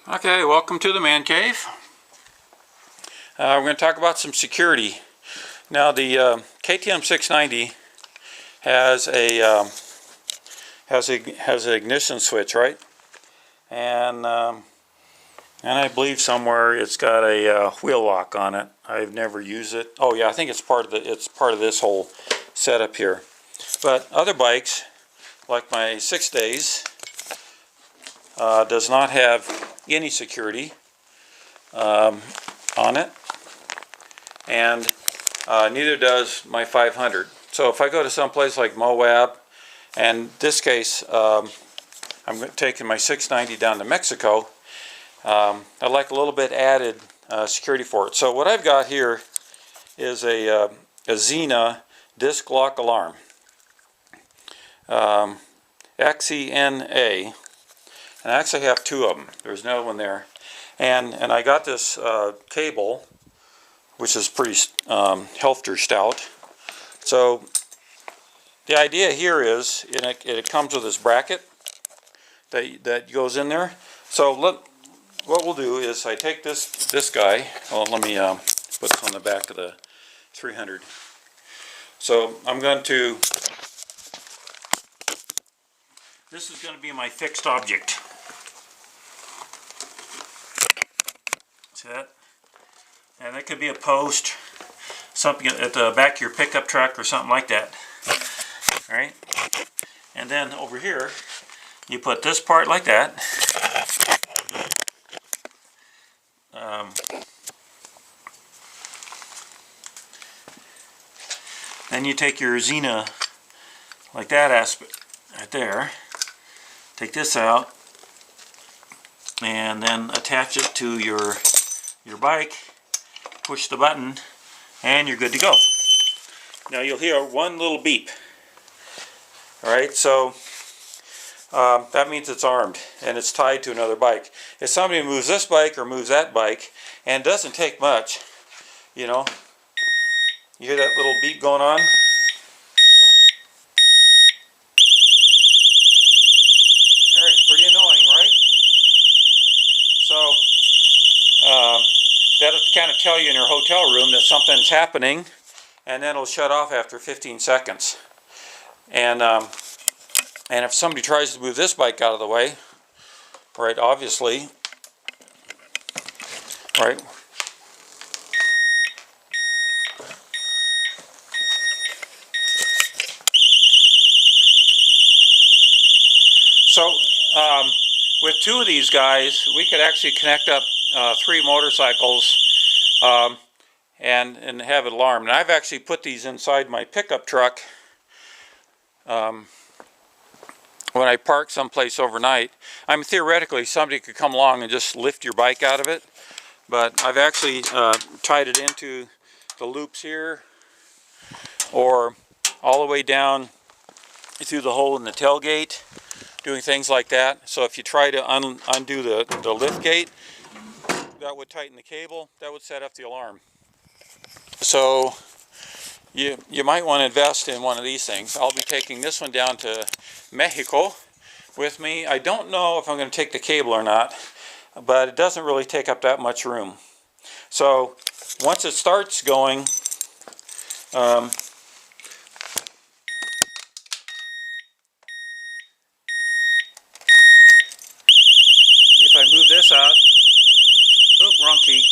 Okay, welcome to the man cave. We're going to talk about some security. Now the KTM 690 has an ignition switch, right? And I believe somewhere it's got a wheel lock on it. I've never used it. Oh yeah, I think it's part of this whole setup here. But other bikes, like my 6 days, does not have any security on it, and neither does my 500. So if I go to some place like Moab, and in this case I'm taking my 690 down to Mexico, I'd like a little bit added security for it. So what I've got here is a Xena Disc Lock Alarm, Xena. And I actually have two of them. There's another one there. And I got this cable, which is pretty helter stout. So the idea here is, it comes with this bracket that goes in there. So what we'll do is I take this guy. Well, let me put this on the back of the 300. So I'm going to, this is going to be my fixed object. See that? And that could be a post, something at the back of your pickup truck or something like that. Alright? And then over here, you put this part like that. Then you take your Xena, like that aspect right there. Take this out, and then attach it to your bike, push the button, and you're good to go. Now you'll hear one little beep. Alright, so that means it's armed and it's tied to another bike. If somebody moves this bike or moves that bike, and it doesn't take much, you know, you hear that little beep going on? Alright, pretty annoying, right? So that'll kind of tell you in your hotel room that something's happening, and then it'll shut off after 15 seconds. And if somebody tries to move this bike out of the way, right, obviously, right, so with two of these guys, we could actually connect up 3 motorcycles and have it alarmed. And I've actually put these inside my pickup truck when I park someplace overnight. I mean, theoretically, somebody could come along and just lift your bike out of it, but I've actually tied it into the loops here, or all the way down through the hole in the tailgate, doing things like that. So if you try to undo the lift gate, that would tighten the cable, that would set up the alarm. So you might want to invest in one of these things. I'll be taking this one down to Mexico with me. I don't know if I'm going to take the cable or not, but it doesn't really take up that much room. So once it starts going, if I move this out, oop, wrong key.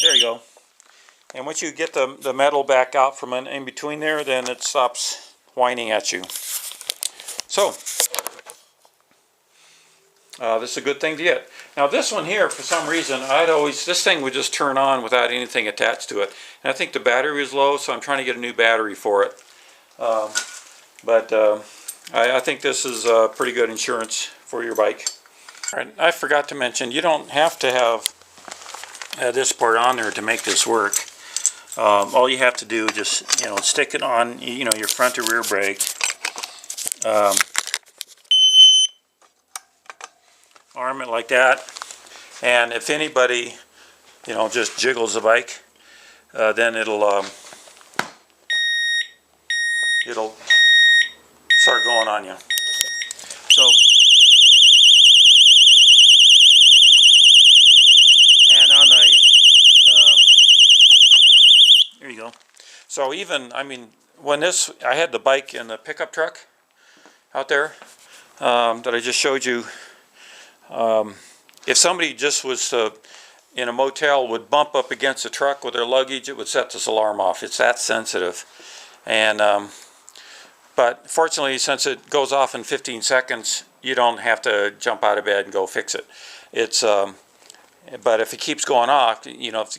There you go. And once you get the metal back out from in between there, then it stops whining at you. So, this is a good thing to get. Now this one here, for some reason, this thing would just turn on without anything attached to it. And I think the battery was low, so I'm trying to get a new battery for it. I think this is pretty good insurance for your bike. All right, I forgot to mention, you don't have to have this part on there to make this work. All you have to do is just, stick it on, your front or rear brake. Arm it like that, and if anybody, just jiggles the bike, then it'll start going on you. So So even, I mean, when I had the bike and the pickup truck out there that I just showed you. If somebody just was in a motel would bump up against the truck with their luggage, it would set this alarm off. It's that sensitive. And but fortunately, since it goes off in 15 seconds, you don't have to jump out of bed and go fix it. It's but if it keeps going off, you know, if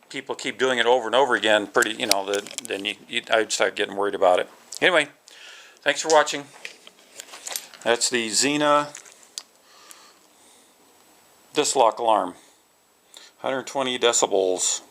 people keep doing it over and over again, then I'd start getting worried about it. Anyway, thanks for watching. That's the Xena Disc Lock Alarm, 120 decibels.